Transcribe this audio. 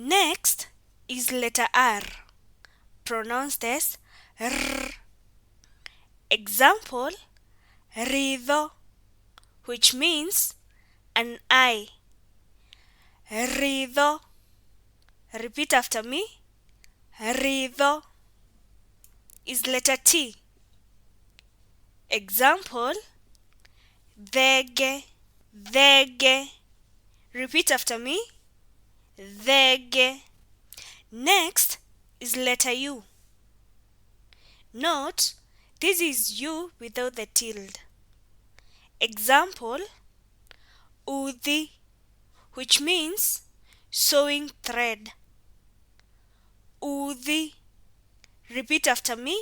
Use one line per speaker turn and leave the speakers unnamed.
Next is letter R, pronounced as R. Example, ritho, which means an eye. Ritho. Repeat after me. Ritho is letter T. Example, thenge. Thenge. Repeat after me. Thenge. Next is letter U. Note, this is U without the tilde. Example, uthi, which means sewing thread. Uthi. Repeat after me.